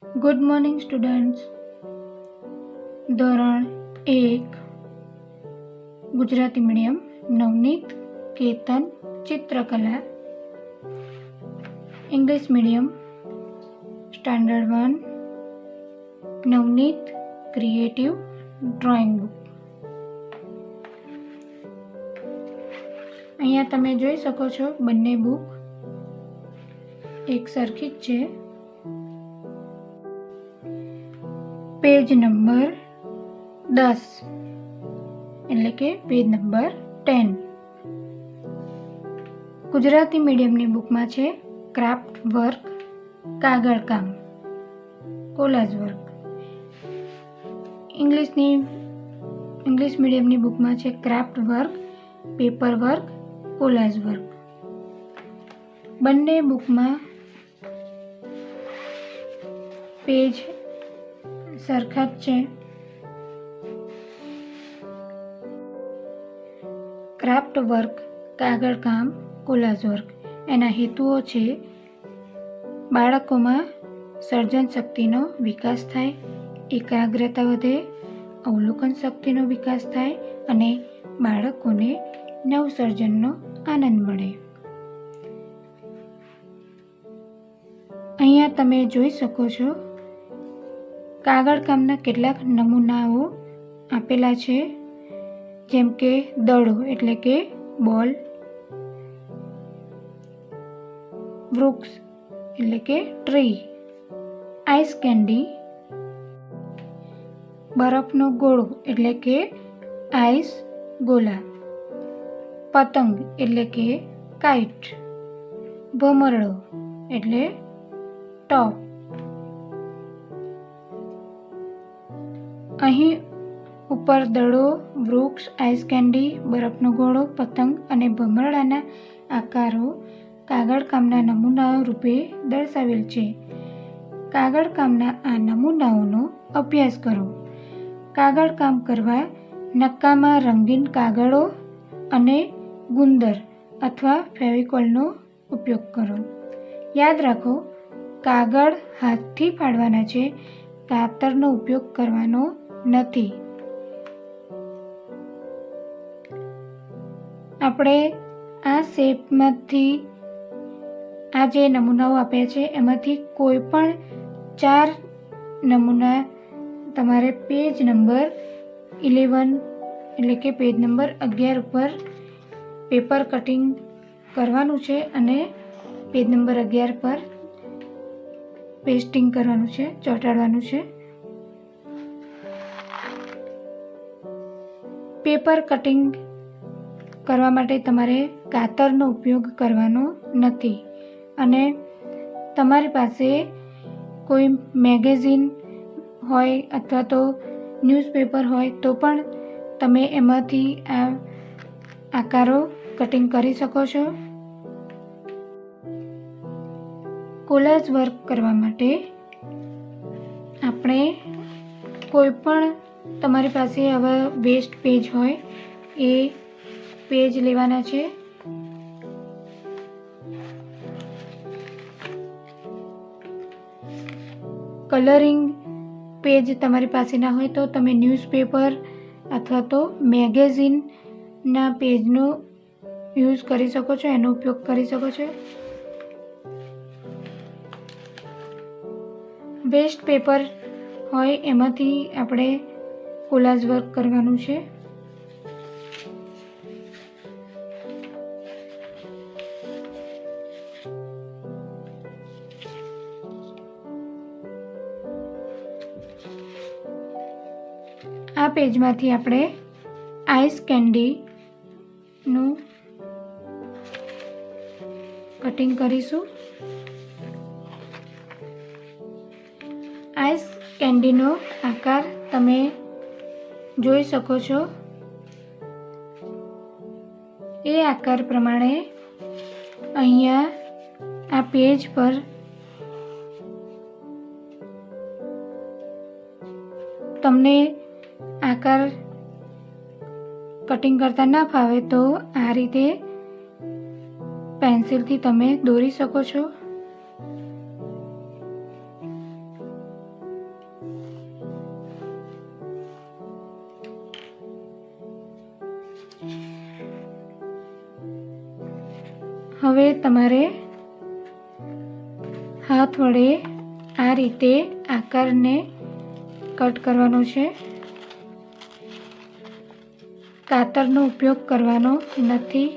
Good morning students. ધોરણ 1 Gujarati medium Navneet Ketan ચિત્રકલા, English medium standard 1 Navneet creative drawing book. અહીંયા તમે જોઈ શકો છો બંને બુક એક સરખી જ છે. પેજ નંબર 10 એટલે કે પેજ નંબર 10 ગુજરાતી મીડિયમની બુકમાં છે ક્રાફ્ટ વર્ક, કાગળ કામ, કોલાજ વર્ક. ઇંગ્લિશ મીડિયમની બુકમાં છે craft work, paper work, collage work. બંને બુકમાં પેજ સરખા જ છે. ક્રાફ્ટ વર્ક, કાગળ કામ, કોલાજ વર્ક એના હેતુઓ છે બાળકોમાં સર્જન શક્તિનો વિકાસ થાય, એકાગ્રતા વધે, અવલોકન શક્તિનો વિકાસ થાય અને બાળકોને નવસર્જનનો આનંદ મળે. અહીંયા તમે જોઈ શકો છો કાગળ કામના કેટલાક નમૂનાઓ આપેલા છે, જેમ કે દડો એટલે કે બોલ, વૃક્ષ એટલે કે ટ્રી, આઈસ કેન્ડી, બરફનો ગોળો એટલે કે આઈસ ગોલા, પતંગ એટલે કે કાઇટ, ભમરડો એટલે ટોપ. અહીં ઉપર દડો, વૃક્ષ, આઈસ કેન્ડી, બરફનો ગોળો, પતંગ અને ભમરડાના આકારો કાગળ કામના નમૂનાઓ રૂપે દર્શાવેલ છે. કાગળ કામના આ નમૂનાઓનો અભ્યાસ કરો. કાગળ કામ કરવા નક્કામાં રંગીન કાગળો અને ગુંદર અથવા ફેવિકોલનો ઉપયોગ કરો. યાદ રાખો, કાગળ હાથથી ફાડવાના છે, કાતરનો ઉપયોગ કરવાનો નથી. આપણે આ શેપમાંથી આ જે નમૂનાઓ આપ્યા છે એમાંથી કોઈ પણ 4 નમૂના તમારે પેજ નંબર 11 એટલે કે પેજ નંબર 11 ઉપર પેપર કટિંગ કરવાનું છે અને પેજ નંબર 11 પર પેસ્ટિંગ કરવાનું છે, ચોંટાડવાનું છે. પેપર કટિંગ કરવા માટે તમારે કાતરનો ઉપયોગ કરવાનો નથી અને તમારી પાસે કોઈ મેગેઝિન હોય અથવા તો ન્યૂઝપેપર હોય તો પણ તમે એમાંથી આ આકારો કટિંગ કરી શકો છો. કોલાજ વર્ક કરવા માટે આપણે કોઈ પણ તમારી પાસે આવા વેસ્ટ પેજ હોય એ પેજ લેવાના છે. કલરિંગ પેજ તમારી પાસે ના હોય તો તમે ન્યૂઝપેપર અથવા તો મેગેઝિનના પેજનો યુઝ કરી શકો છો, એનો ઉપયોગ કરી શકો છો. વેસ્ટ પેપર હોય એમાંથી આપણે કોલાજ વર્ક કરવાનું છે. આ પેજમાંથી આપણે આઈસ કેન્ડીનું કટિંગ કરીશું. આઈસ કેન્ડીનો આકાર તમે જોઈ શકો છો. એ આકાર પ્રમાણે અહીંયા આ પેજ પર તમને આકાર કટિંગ કરતા ના ફાવે તો આ રીતે પેન્સિલથી તમે દોરી શકો છો. હવે તમારે હાથ વડે આ રીતે આકારને કટ કરવાનો છે. કાતરનો ઉપયોગ કરવાનો નથી.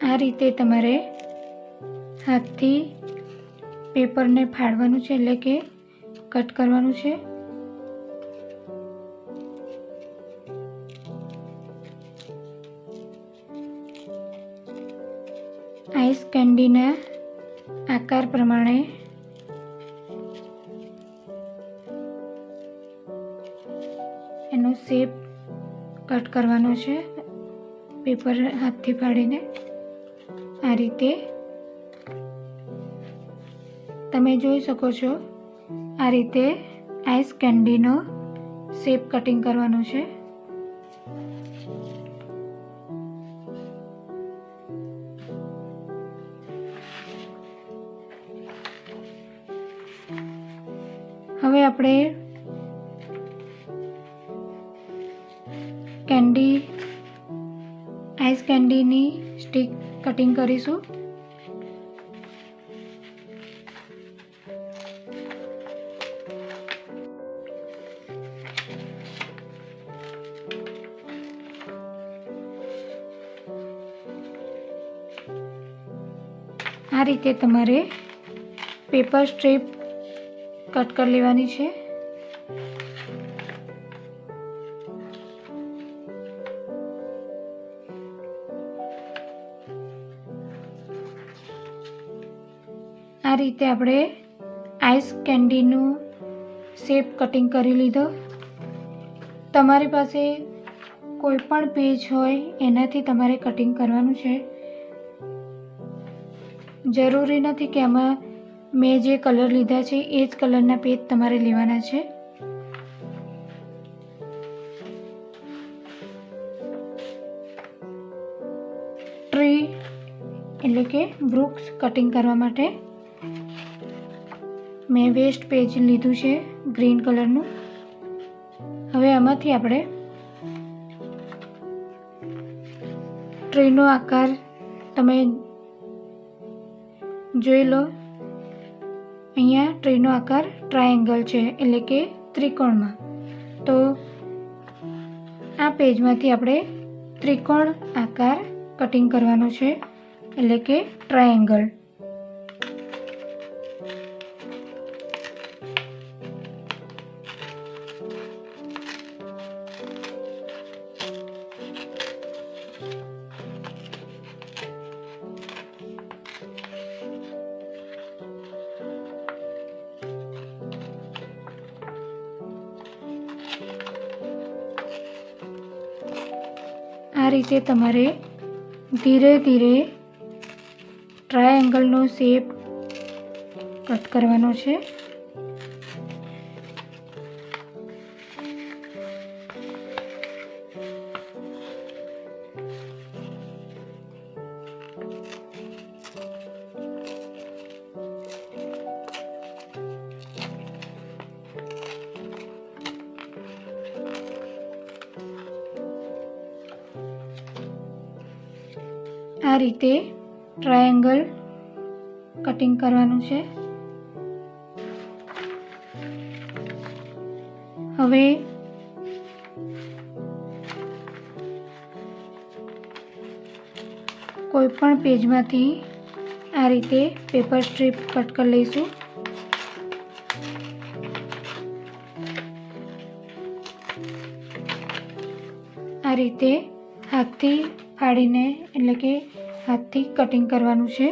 આ રીતે તમારે હાથથી પેપરને ફાડવાનું છે, એટલે કે કટ કરવાનું છે. આઈસ કેન્ડીના આકાર પ્રમાણે એનો શેપ કટ કરવાનો છે, પેપર હાથથી ફાડીને. આ રીતે તમે જોઈ શકો છો, આ રીતે આઈસ કેન્ડીનો શેપ કટિંગ કરવાનો છે. હવે આપણે આઈસ કેન્ડીની સ્ટીક કટિંગ કરીશું. આ રીતે તમારે પેપર સ્ટ્રીપ કટ કરી લેવાની છે. આ રીતે આપણે આઈસ કેન્ડીનું શેપ કટિંગ કરી લીધો. તમારી પાસે કોઈ પણ પેજ હોય એનાથી તમારે કટિંગ કરવાનું છે. જરૂરી નથી કે આમાં મેં જે કલર લીધા છે એ જ કલરના પેજ તમારે લેવાના છે. ટ્રી એટલે કે વૃક્ષ કટિંગ કરવા માટે મેં વેસ્ટ પેજ લીધું છે ગ્રીન કલરનું. હવે આમાંથી આપણે ટ્રીનો આકાર તમે જોઈ લો. અહીંયા ટ્રીનો આકાર ટ્રાયેંગલ છે, એટલે કે ત્રિકોણમાં. તો આ પેજમાંથી આપણે ત્રિકોણ આકાર કટિંગ કરવાનો છે, એટલે કે ટ્રાયેંગલ. આ રીતે તમારે ધીરે ધીરે ટ્રાયેંગલનો શેપ કટ કરવાનો છે. આ રીતે ટ્રાયેંગલ કટિંગ કરવાનું છે. હવે કોઈ પણ પેજમાંથી આ રીતે પેપર સ્ટ્રીપ કટ કરી લઈશું. આ રીતે હાથથી ફાડીને, એટલે કે હાથથી કટિંગ કરવાનું છે.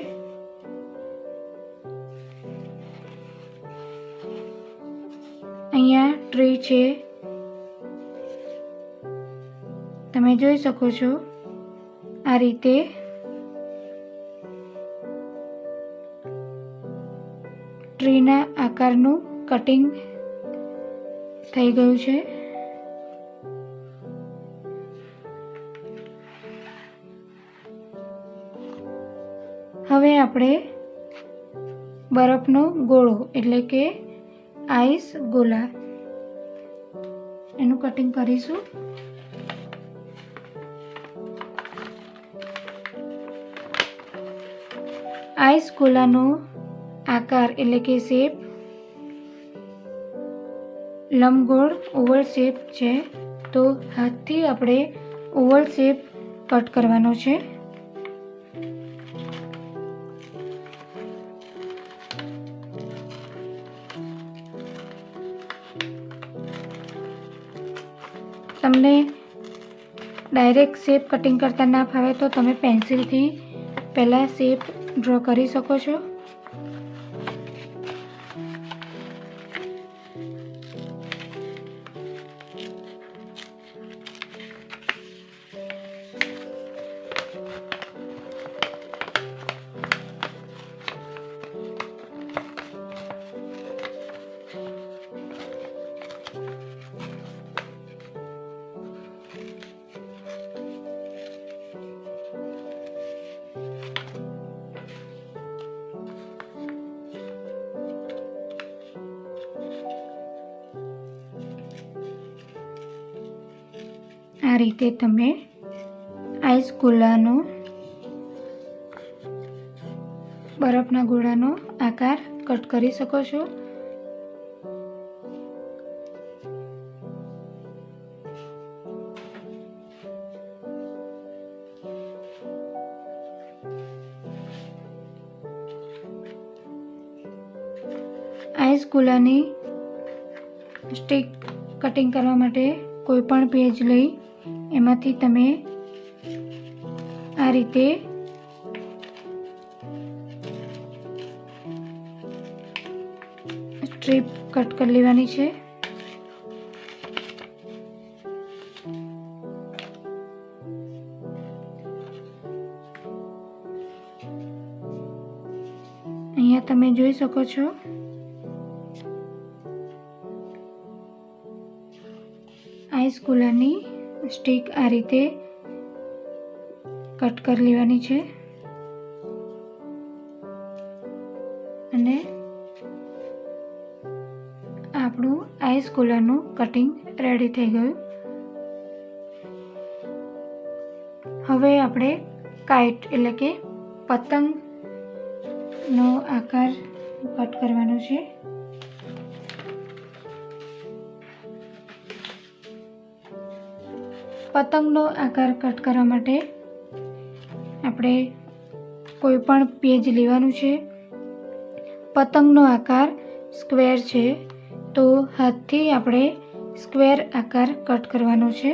અહીંયા ટ્રી છે, તમે જોઈ શકો છો. આ રીતે ટ્રીના આકારનું કટિંગ થઈ ગયું છે. હવે આપણે બરફનો ગોળો એટલે કે આઈસ ગોલા એનું કટિંગ કરીશું. આઈસ ગોલાનો આકાર એટલે કે શેપ લંબગોળ ઓવલ શેપ છે, તો હાથથી આપણે ઓવલ શેપ કટ કરવાનો છે. તમને ડાયરેક્ટ શેપ કટિંગ કરતા ના ફાવે તો તમે પેન્સિલથી પહેલાં શેપ ડ્રો કરી શકો છો. આ રીતે તમે આઈસ ગોલાનો બરફના ગોળાનો આકાર કટ કરી શકો છો. આઈસ ગોલાની સ્ટીક કટિંગ કરવા માટે કોઈ પણ પેજ લઈ એમાંથી તમે આ રીતે સ્ટ્રીપ કટ કરી લેવાની છે. અહીંયા તમે જોઈ શકો છો આઈસ ગોલાની સ્ટીક આ રીતે કટ કરી લેવાની છે અને આપણું આઈસ ગોલાનું કટિંગ રેડી થઈ ગયું. હવે આપણે કાઇટ એટલે કે પતંગનો આકાર કટ કરવાનો છે. પતંગનો આકાર કટ કરવા માટે આપણે કોઈ પણ પેજ લેવાનું છે. પતંગનો આકાર સ્ક્વેર છે, તો હાથથી આપણે સ્ક્વેર આકાર કટ કરવાનો છે.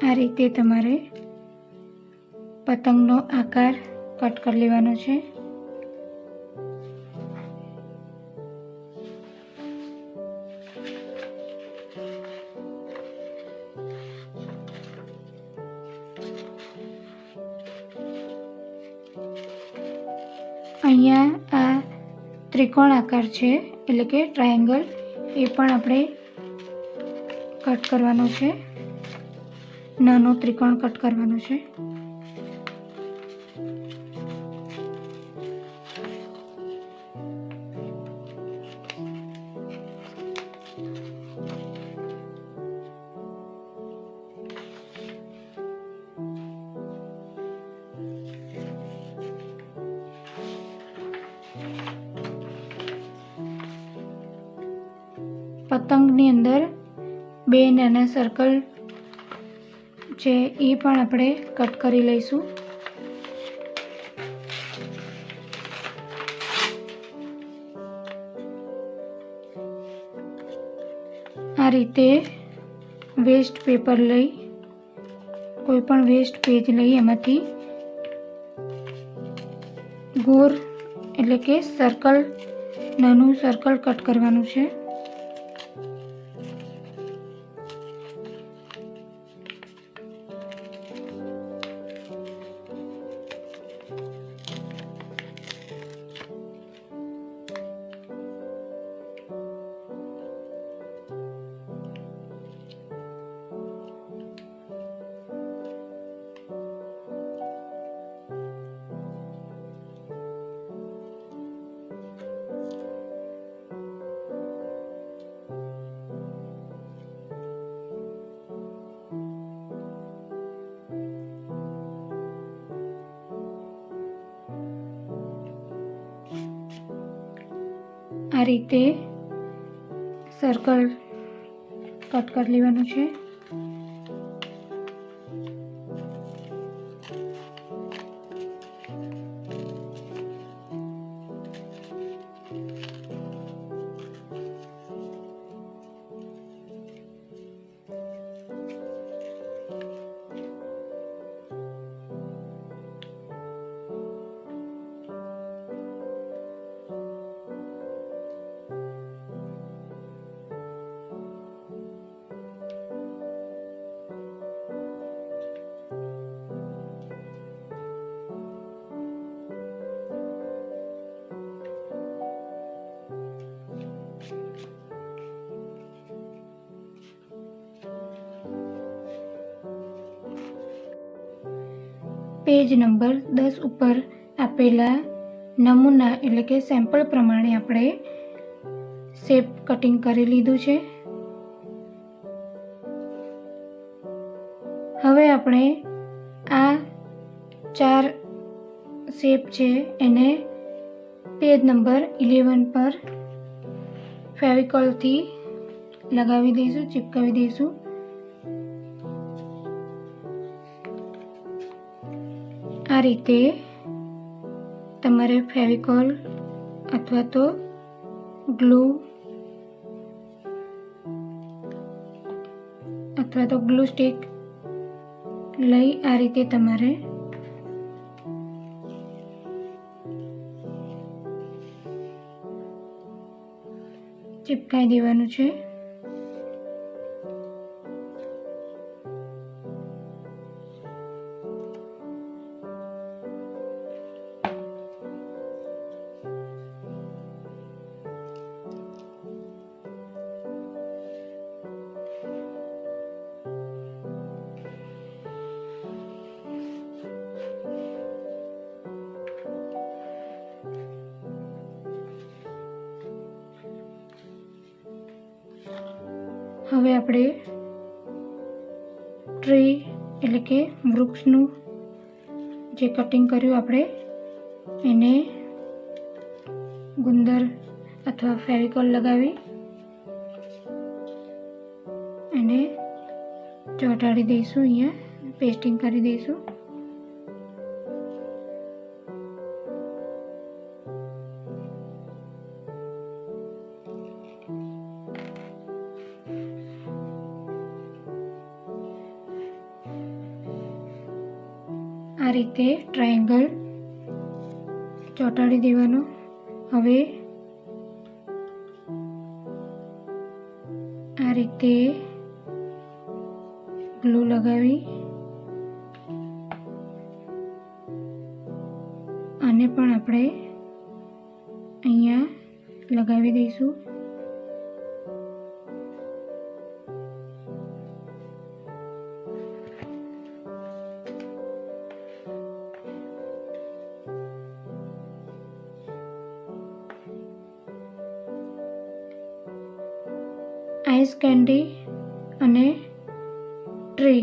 આ રીતે તમારે પતંગનો આકાર કટ કરી લેવાનો છે. અહીંયા આ ત્રિકોણ આકાર છે એટલે કે ટ્રાયેંગલ, એ પણ આપણે કટ કરવાનો છે. નાનો ત્રિકોણ કટ કરવાનો છે. પતંગની અંદર 2 નાના સર્કલ છે એ પણ આપણે કટ કરી લઈશું. આ રીતે વેસ્ટ પેપર લઈ, કોઈ પણ વેસ્ટ પેજ લઈ એમાંથી ગોળ એટલે કે સર્કલ, નાનું સર્કલ કટ કરવાનું છે. આ રીતે સર્કલ કટ કરી લેવાનું છે. પેજ નંબર 10 ઉપર આપેલા નમૂના એટલે કે સેમ્પલ પ્રમાણે આપણે શેપ કટિંગ કરી લીધું છે. હવે આપણે આ 4 શેપ છે એને પેજ નંબર 11 પર ફેવિકોલથી લગાવી દઈશું, ચિપકાવી દઈશું. આ રીતે તમારે ફેવિકોલ અથવા તો ગ્લુ સ્ટિક લઈ આ રીતે તમારે ચિપકાઈ દેવાનું છે. હવે આપણે ટ્રી એટલે કે વૃક્ષનું જે કટિંગ કર્યું આપણે એને ગુંદર અથવા ફેવિકોલ લગાવી એને ચોંટાડી દઈશું, અહીંયા પેસ્ટિંગ કરી દઈશું. આ રીતે ટ્રાયેંગલ ચોંટાડી દેવાનું. હવે આ રીતે ગ્લુ લગાવી આને પણ આપણે અહીંયા લગાવી દઈશું. આઈસ કેન્ડી અને ટ્રી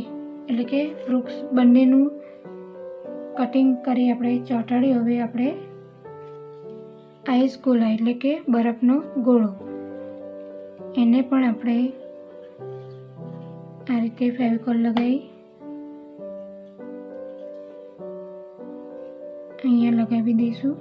એટલે કે વૃક્ષ બંનેનું કટિંગ કરી આપણે ચોંટાડી. હવે આપણે આઈસ ગોલા એટલે કે બરફનો ગોળો, એને પણ આપણે આ રીતે ફેવિકોલ લગાવી અહીંયા લગાવી દઈશું.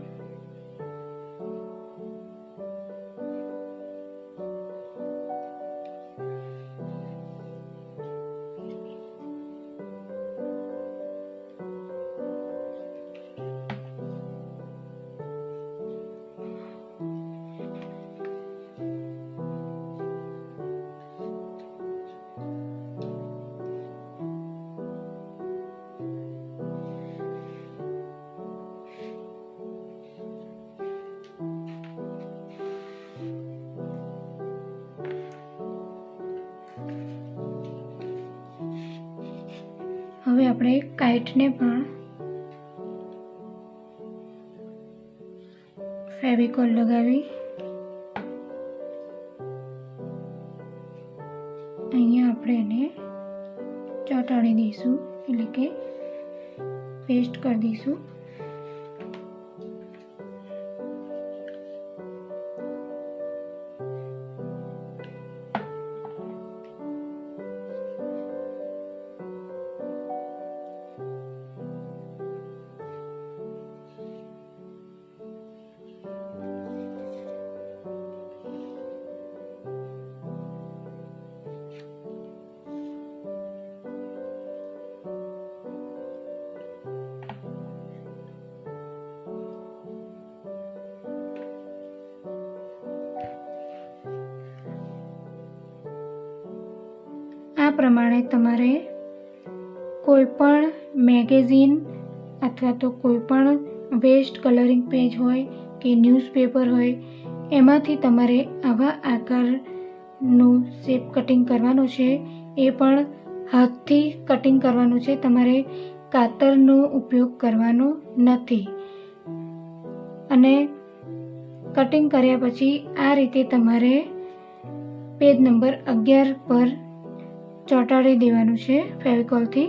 હવે આપણે કાઇટને પણ ફેવિકોલ લગાવી અહીંયા આપણે એને ચોંટાડી દઈશું, એટલે કે પેસ્ટ કરી દઈશું. આ પ્રમાણે તમારે કોઈ પણ મેગેઝિન અથવા તો કોઈ પણ વેસ્ટ કલરિંગ પેજ હોય કે ન્યૂઝપેપર હોય એમાંથી તમારે આવા આકારનું શેપ કટિંગ કરવાનું છે. એ પણ હાથથી કટિંગ કરવાનું છે, તમારે કાતરનો ઉપયોગ કરવાનો નથી. અને કટિંગ કર્યા પછી આ રીતે તમારે પેજ નંબર 11 પર ચોંટાડી દેવાનું છે ફેવિકોલથી.